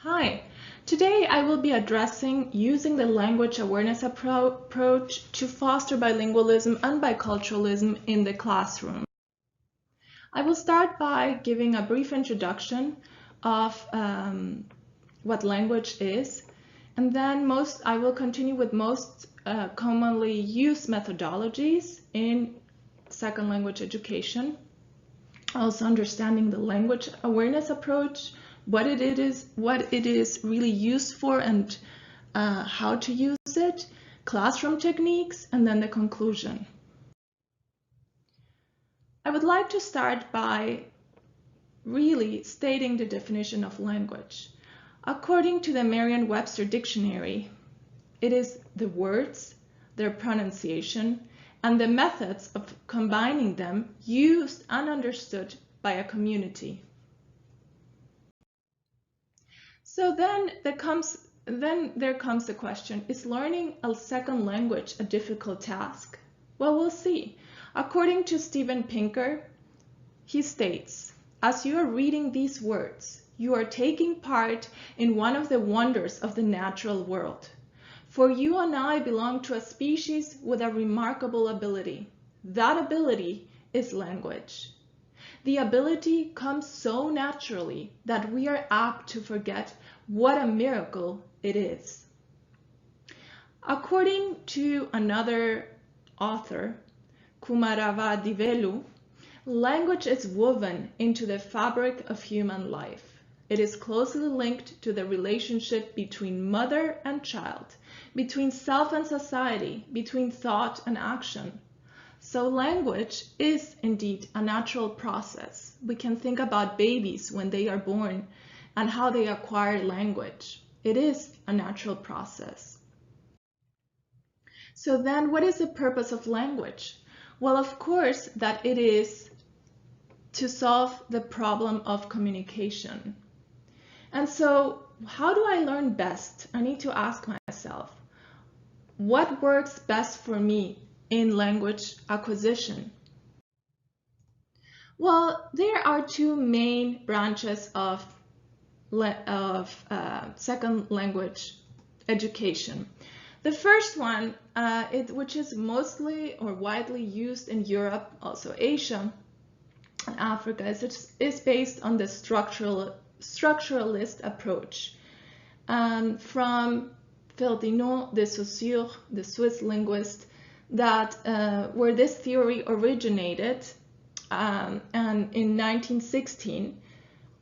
Hi, today I will be addressing using the language awareness approach to foster bilingualism and biculturalism in the classroom. I will start by giving a brief introduction of what language is, and then I will continue with most commonly used methodologies in second language education, also understanding the language awareness approach, what it is really used for, and how to use it, classroom techniques, and then the conclusion. I would like to start by really stating the definition of language. According to the Merriam-Webster dictionary, it is the words, their pronunciation, and the methods of combining them used and understood by a community. So then there comes the question, is learning a second language a difficult task? Well, we'll see. According to Steven Pinker, he states, as you are reading these words, you are taking part in one of the wonders of the natural world. For you and I belong to a species with a remarkable ability. That ability is language. The ability comes so naturally that we are apt to forget what a miracle it is. According to another author, Kumaravadivelu, language is woven into the fabric of human life. It is closely linked to the relationship between mother and child, between self and society, between thought and action. So language is indeed a natural process. We can think about babies when they are born and how they acquire language. It is a natural process. So then what is the purpose of language? Well, of course, that it is to solve the problem of communication. And so how do I learn best? I need to ask myself, what works best for me in language acquisition? Well, there are two main branches of second language education. The first one, which is mostly or widely used in Europe, also Asia and Africa, is based on the structuralist approach. From Ferdinand de Saussure, the Swiss linguist, where this theory originated, and in 1916,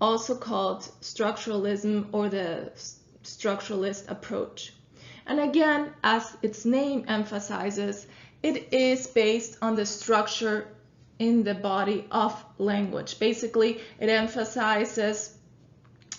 also called structuralism or the structuralist approach. And again, as its name emphasizes, it is based on the structure in the body of language. Basically, it emphasizes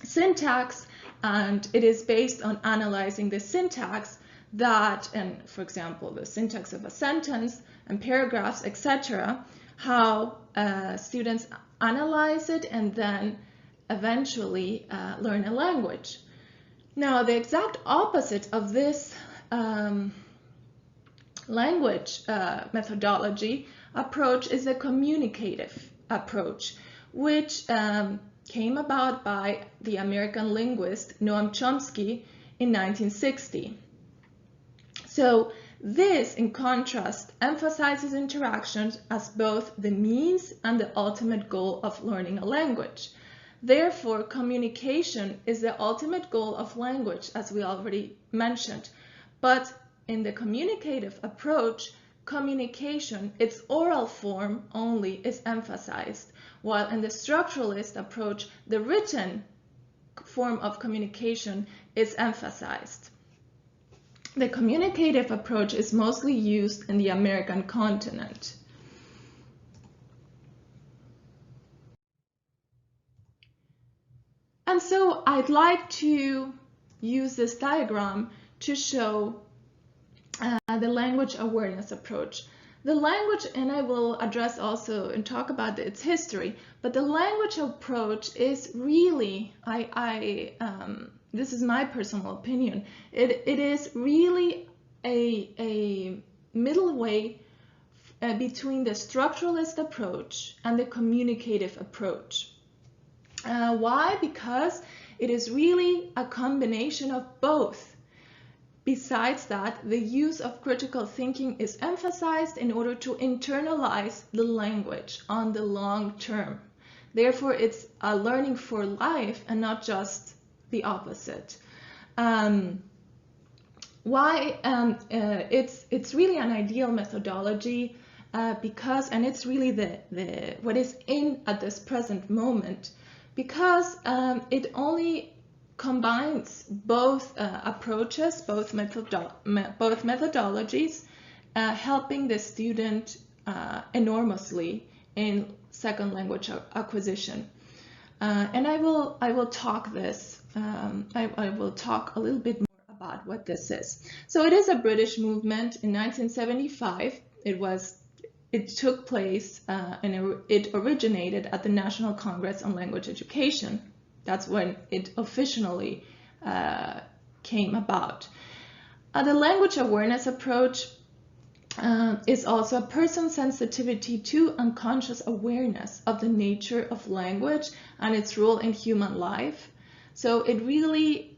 syntax, and it is based on analyzing the syntax and for example, the syntax of a sentence and paragraphs, etc., how students analyze it and then eventually learn a language. Now, the exact opposite of this language methodology approach is the communicative approach, which came about by the American linguist Noam Chomsky in 1960. So this, in contrast, emphasizes interactions as both the means and the ultimate goal of learning a language. Therefore, communication is the ultimate goal of language, as we already mentioned. But in the communicative approach, communication, its oral form only, is emphasized, while in the structuralist approach, the written form of communication is emphasized. The communicative approach is mostly used in the American continent. And so I'd like to use this diagram to show the language awareness approach. The language, and I will address also and talk about its history, but the language approach is really, this is my personal opinion, it is really a middle way between the structuralist approach and the communicative approach. Why? Because it is really a combination of both. Besides that, the use of critical thinking is emphasized in order to internalize the language on the long term. Therefore, it's a learning for life and not just the opposite. It's really an ideal methodology because, and it's really what is in at this present moment, because it only combines both approaches, both methodologies, helping the student enormously in second language acquisition. And I will talk this. I will talk a little bit more about what this is. So it is a British movement in 1975. It took place and it originated at the National Congress on Language Education. That's when it officially came about. The language awareness approach is also a person's sensitivity to unconscious awareness of the nature of language and its role in human life. So it really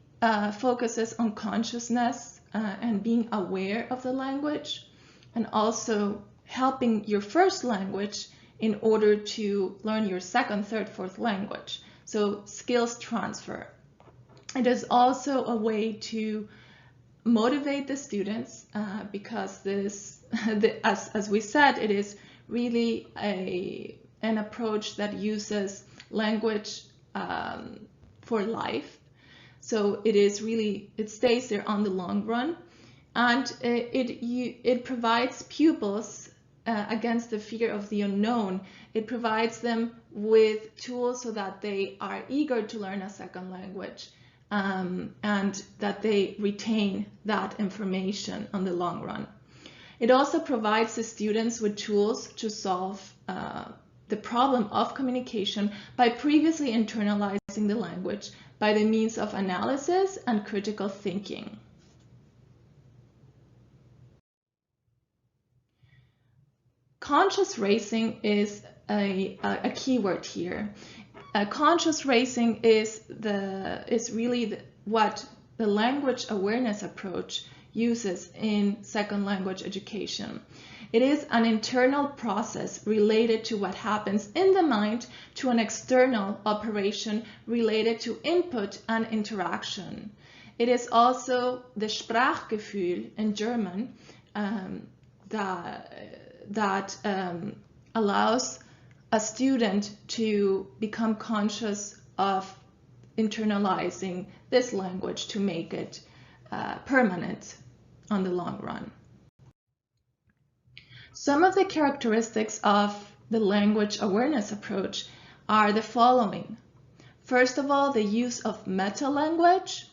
focuses on consciousness and being aware of the language, and also helping your first language in order to learn your second, third, fourth language. So skills transfer. It is also a way to motivate the students because as we said, it is really an approach that uses language for life. So it stays there on the long run, and it provides pupils against the fear of the unknown. It provides them with tools so that they are eager to learn a second language and that they retain that information on the long run. It also provides the students with tools to solve the problem of communication by previously internalizing the language by the means of analysis and critical thinking. Conscious racing is a keyword here. Conscious racing is really what the language awareness approach uses in second language education. It is an internal process related to what happens in the mind to an external operation related to input and interaction. It is also the Sprachgefühl in German that allows a student to become conscious of internalizing this language to make it permanent on the long run. Some of the characteristics of the language awareness approach are the following. First of all, the use of meta-language,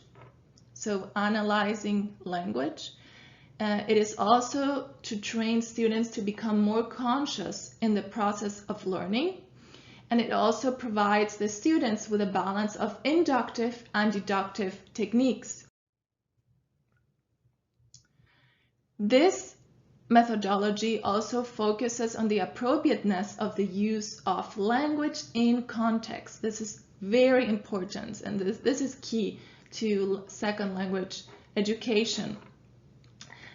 so analyzing language. It is also to train students to become more conscious in the process of learning. And it also provides the students with a balance of inductive and deductive techniques. This methodology also focuses on the appropriateness of the use of language in context. This is very important, and this is key to second language education.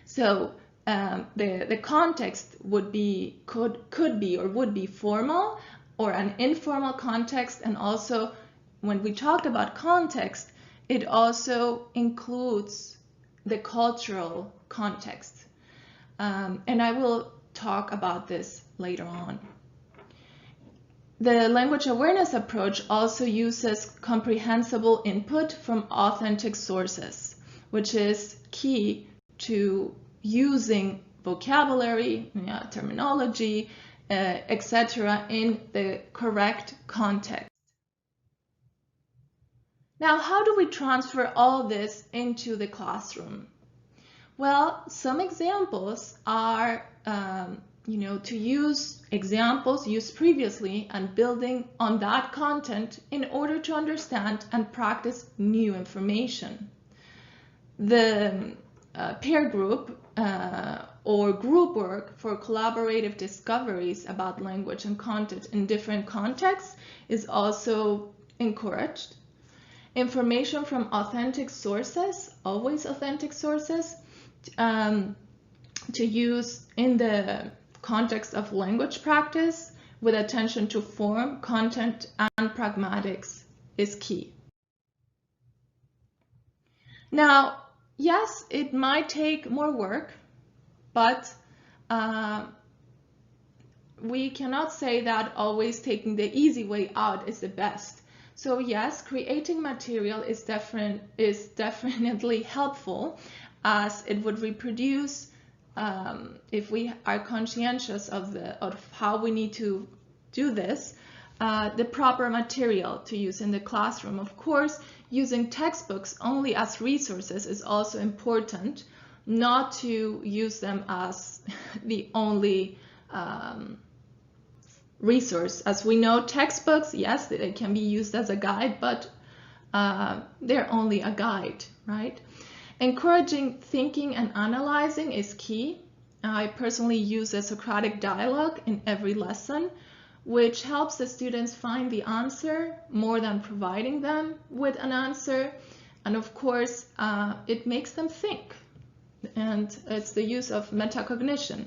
So the context would be, could be or would be formal or an informal context, and also when we talk about context, it also includes the cultural context. And I will talk about this later on. The language awareness approach also uses comprehensible input from authentic sources, which is key to using vocabulary, terminology, etc. in the correct context. Now, how do we transfer all this into the classroom? Well, some examples are, to use examples used previously and building on that content in order to understand and practice new information. The peer group or group work for collaborative discoveries about language and content in different contexts is also encouraged. Information from authentic sources, always authentic sources, to use in the context of language practice with attention to form, content, and pragmatics is key. Now, yes, it might take more work, but we cannot say that always taking the easy way out is the best. So yes, creating material is definitely helpful, as it would reproduce, if we are conscientious of how we need to do this, the proper material to use in the classroom. Of course, using textbooks only as resources is also important, not to use them as the only resource. As we know, textbooks, yes, they can be used as a guide, but they're only a guide, right? Encouraging thinking and analyzing is key. I personally use a Socratic dialogue in every lesson, which helps the students find the answer more than providing them with an answer. And of course, it makes them think, and it's the use of metacognition.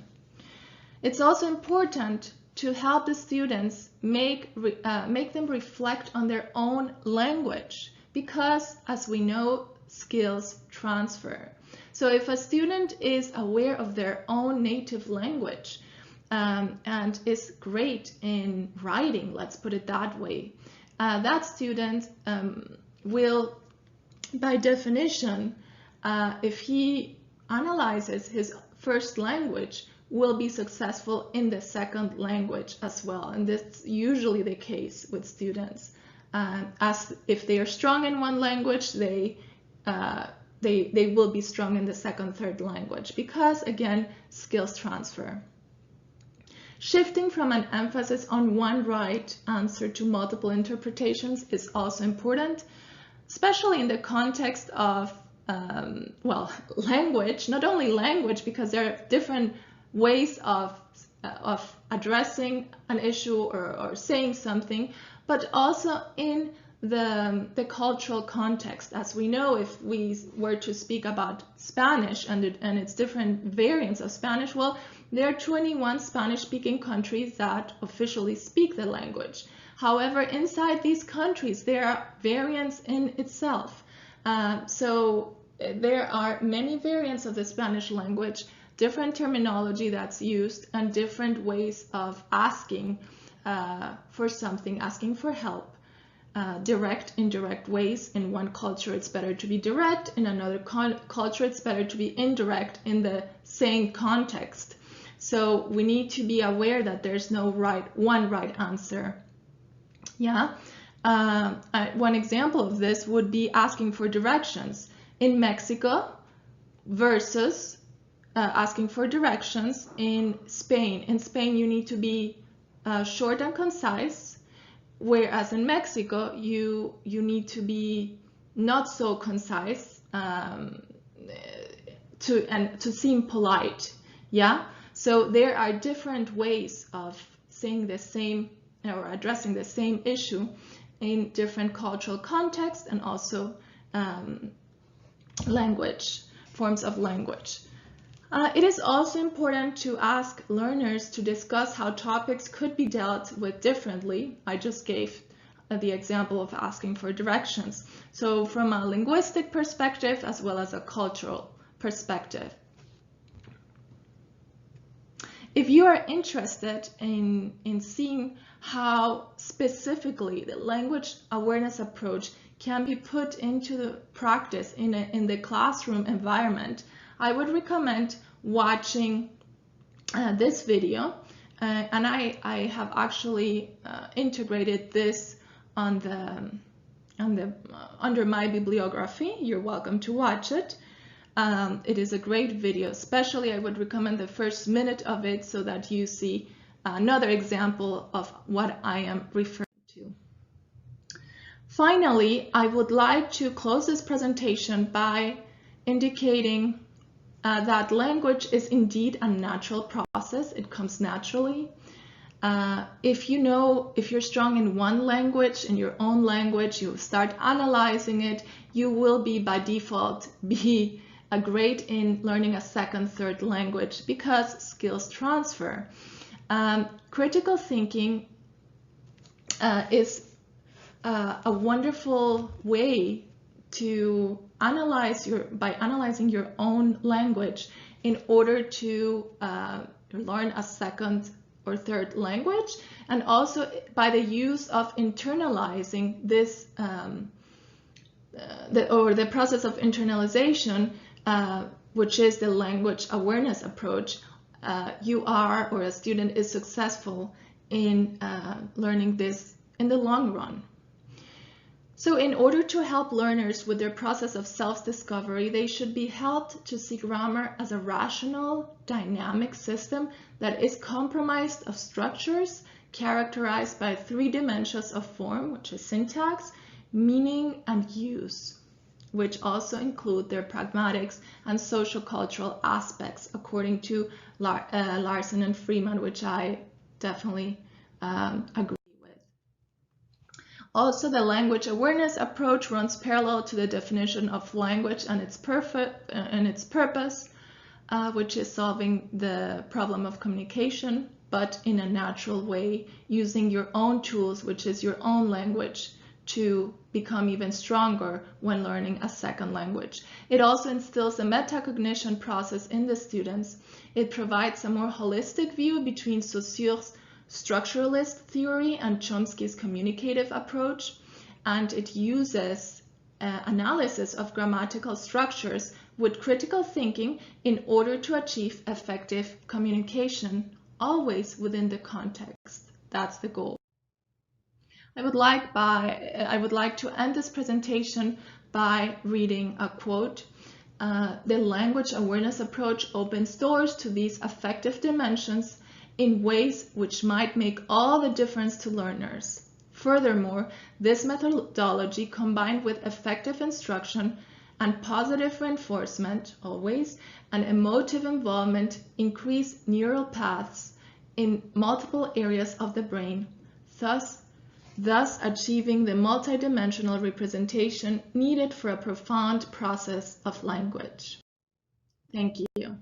It's also important to help the students make them reflect on their own language, because, as we know, skills transfer. So if a student is aware of their own native language and is great in writing, let's put it that way, that student will, by definition, if he analyzes his first language, will be successful in the second language as well. And that's usually the case with students. As if they are strong in one language, they will be strong in the second, third language, because again, skills transfer. Shifting from an emphasis on one right answer to multiple interpretations is also important, especially in the context of, well, language, not only language, because there are different ways of addressing an issue or saying something, but also in the cultural context. As we know, if we were to speak about Spanish and its different variants of Spanish, well, there are 21 Spanish-speaking countries that officially speak the language. However, inside these countries, there are variants in itself. So there are many variants of the Spanish language, different terminology that's used, and different ways of asking for something, asking for help. Direct, indirect ways. In one culture, it's better to be direct. In another culture, it's better to be indirect in the same context. So we need to be aware that there's no one right answer. Yeah. One example of this would be asking for directions in Mexico versus asking for directions in Spain. In Spain, you need to be short and concise, whereas in Mexico, you need to be not so concise to seem polite. Yeah. So there are different ways of saying the same or addressing the same issue in different cultural contexts, and also forms of language. It is also important to ask learners to discuss how topics could be dealt with differently. I just gave the example of asking for directions. So from a linguistic perspective as well as a cultural perspective. If you are interested in seeing how specifically the language awareness approach can be put into the practice in the classroom environment, I would recommend watching this video, and I have actually integrated this under my bibliography. You're welcome to watch it. It is a great video. Especially, I would recommend the first minute of it so that you see another example of what I am referring to. Finally, I would like to close this presentation by indicating that language is indeed a natural process. It comes naturally. If you're strong in one language, in your own language, you start analyzing it, you will be by default be great in learning a second, third language because skills transfer. Critical thinking is a wonderful way to by analyzing your own language in order to learn a second or third language, and also by the use of internalizing this the process of internalization, which is the language awareness approach. You are, or a student is, successful in learning this in the long run. So in order to help learners with their process of self-discovery, they should be helped to see grammar as a rational, dynamic system that is comprised of structures characterized by 3 dimensions of form, which is syntax, meaning, and use, which also include their pragmatics and social-cultural aspects, according to Larson and Freeman, which I definitely agree. Also, the language awareness approach runs parallel to the definition of language and its purpose, which is solving the problem of communication, but in a natural way, using your own tools, which is your own language, to become even stronger when learning a second language. It also instills a metacognition process in the students. It provides a more holistic view between Saussure's structuralist theory and Chomsky's communicative approach, and it uses analysis of grammatical structures with critical thinking in order to achieve effective communication, always within the context. That's the goal. I would like to end this presentation by reading a quote. The language awareness approach opens doors to these affective dimensions in ways which might make all the difference to learners. Furthermore, this methodology, combined with effective instruction and positive reinforcement, always, and emotive involvement, increase neural paths in multiple areas of the brain, thus achieving the multidimensional representation needed for a profound process of language. Thank you.